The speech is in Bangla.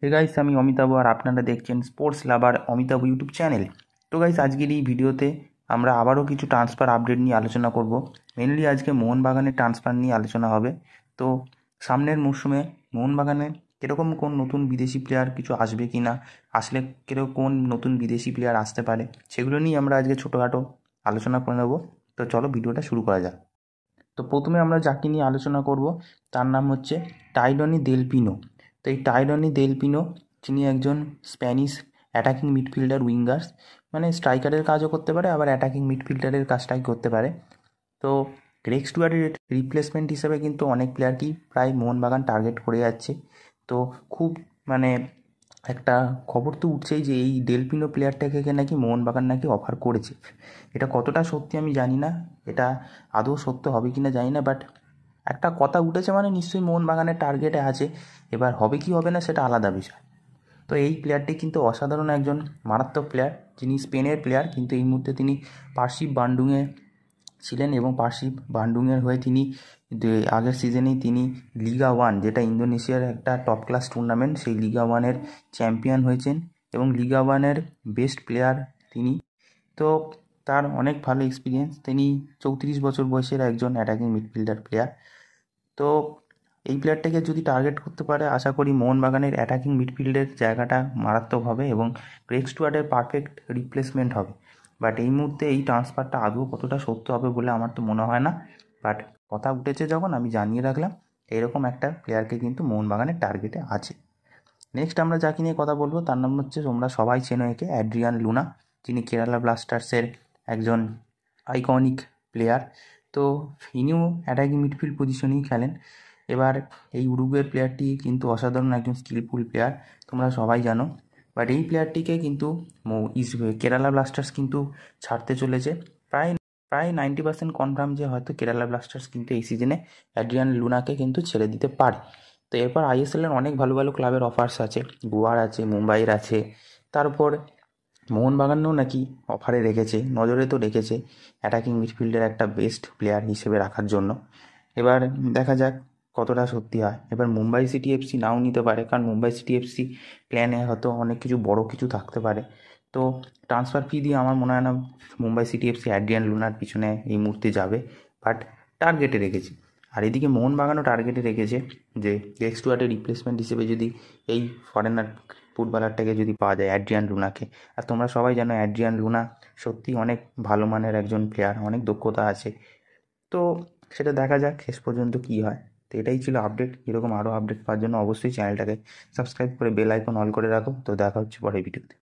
হে গাইস, আমি অমিতাভ আর আপনারা দেখছেন স্পোর্টস লাভার অমিতাভ ইউটিউব চ্যানেল। তো গাইস, আজকের এই ভিডিওতে আমরা আবারও কিছু ট্রান্সফার আপডেট নিয়ে আলোচনা করব। মেনলি আজকে মোহনবাগানের ট্রান্সফার নিয়ে আলোচনা হবে। তো সামনের মরশুমে মোহনবাগানে কীরকম কোন নতুন বিদেশি প্লেয়ার কিছু আসবে কি না, আসলে কীরকম কোন নতুন বিদেশি প্লেয়ার আসতে পারে, সেগুলো নিয়ে আমরা আজকে ছোটোখাটো আলোচনা করে নেব। তো চলো ভিডিওটা শুরু করা যাক। তো প্রথমে আমরা যাকে নিয়ে আলোচনা করব তার নাম হচ্ছে টাইরনি দেল পিনো। তো এই টাইরনি দেল পিনো, তিনি একজন স্প্যানিশ অ্যাটাকিং মিডফিল্ডার, উইঙ্গার্স, মানে স্ট্রাইকারের কাজও করতে পারে, আবার অ্যাটাকিং মিডফিল্ডারের কাজটাই করতে পারে। তো গ্রেগ স্টুয়ার্টের রিপ্লেসমেন্ট হিসেবে কিন্তু অনেক প্লেয়ারকেই প্রায় মোহনবাগান টার্গেট করে যাচ্ছে। তো খুব মানে একটা খবর তো উঠছেই যে এই ডেলপিনো প্লেয়ারটাকে নাকি মোহনবাগান নাকি অফার করেছে। এটা কতটা সত্যি আমি জানি না, এটা আদৌ সত্য হবে কি না জানি না, বাট একটা কথা উঠেছে মানে নিশ্চয়ই মোহনবাগানের টার্গেটে আছে। এবার হবে কি হবে না সেটা আলাদা বিষয়। তো এই প্লেয়ারটি কিন্তু অসাধারণ একজন মারাত্মক প্লেয়ার, যিনি স্পেনের প্লেয়ার, কিন্তু এই মুহূর্তে তিনি পার্সিভ বান্ডুংয়ে ছিলেন এবং পার্সিভ বান্ডুংয়ের হয়ে তিনি আগের সিজনেই তিনি লিগা ওয়ান, যেটা ইন্দোনেশিয়ার একটা টপ ক্লাস টুর্নামেন্ট, সেই লিগা ওয়ানের চ্যাম্পিয়ন হয়েছেন এবং লিগা ওয়ানের বেস্ট প্লেয়ার তিনি। তো তার অনেক ভালো এক্সপিরিয়েন্স, তিনি 34 বছর বয়সের একজন অ্যাটাকিং মিডফিল্ডার প্লেয়ার। তো এই প্লেয়ারটাকে যদি টার্গেট করতে পারে, আশা করি মোহনবাগানের অ্যাটাকিং মিডফিল্ডের জায়গাটা মারাত্মক হবে এবং গ্রেগ স্টুয়ার্টের পারফেক্ট রিপ্লেসমেন্ট হবে। বাট এই মুহূর্তে এই ট্রান্সফারটা আদৌ কতটা সত্য হবে বলে আমার তো মনে হয় না, বাট কথা উঠেছে যখন আমি জানিয়ে রাখলাম। এরকম একটা প্লেয়ারকে কিন্তু মোহনবাগানের টার্গেটে আছে। নেক্সট আমরা যাকে নিয়ে কথা বলবো তার নাম হচ্ছে, তোমরা সবাই চেনো একে, অ্যাড্রিয়ান লুনা, যিনি কেরালা ব্লাস্টার্সের একজন আইকনিক প্লেয়ার। তো ইনিও অ্যাটাকিং মিডফিল্ড পজিশনেই খেলেন। এবার এই উরুগুয়ের প্লেয়ারটি কিন্তু অসাধারণ একজন স্কিলফুল প্লেয়ার, তোমরা সবাই জানো। বাট এই প্লেয়ারটিকে কিন্তু কেরালা ব্লাস্টার্স কিন্তু ছাড়তে চলেছে। প্রায় প্রায় 90% কনফার্ম যে হয়তো কেরালা ব্লাস্টার্স কিন্তু এই সিজনে অ্যাড্রিয়ান লুনাকে কিন্তু ছেড়ে দিতে পারে। তো এরপর আইএসএলের অনেক ভালো ভালো ক্লাবের অফার্স আছে, গোয়ার আছে, মুম্বাইয়ের আছে, তারপর মোহনবাগানও নাকি অফারে রেখেছে, নজরে তো রেখেছে অ্যাটাকিং মিডফিল্ডের একটা বেস্ট প্লেয়ার হিসেবে রাখার জন্য। এবার দেখা যাক কতটা সত্যি হয়। এবার মুম্বাই সিটি এফসি নাও নিতে পারে, কারণ মুম্বাই সিটি এফসি প্ল্যানে হয়তো অনেক কিছু বড় কিছু থাকতে পারে। তো ট্রান্সফার ফি দিয়ে আমার মনে হয় না Mumbai city FC Adrian lunar পিছনে এই মুহূর্তে যাবে, বাট টার্গেটে রেখেছে। আর এদিকে মোহনবাগানও টার্গেটে রেখেছে যে গ্রেগ স্টুয়ার্টের রিপ্লেসমেন্ট হিসেবে যদি এই ফরেনার ফুটবলারটাকে যদি পাওয়া যায়, অ্যাড্রিয়ান লুনাকে। আর তোমরা সবাই জানো অ্যাড্রিয়ান লুনা সত্যি অনেক ভালো মানের একজন প্লেয়ার, অনেক দক্ষতা আছে। তো সেটা দেখা যাক শেষ পর্যন্ত কী হয়। তো এটাই ছিল আপডেট। এরকম আরও আপডেট পাওয়ার জন্য অবশ্যই চ্যানেলটাকে সাবস্ক্রাইব করে বেল আইকন অল করে রাখো। তো দেখা হচ্ছে পরের ভিডিওতে।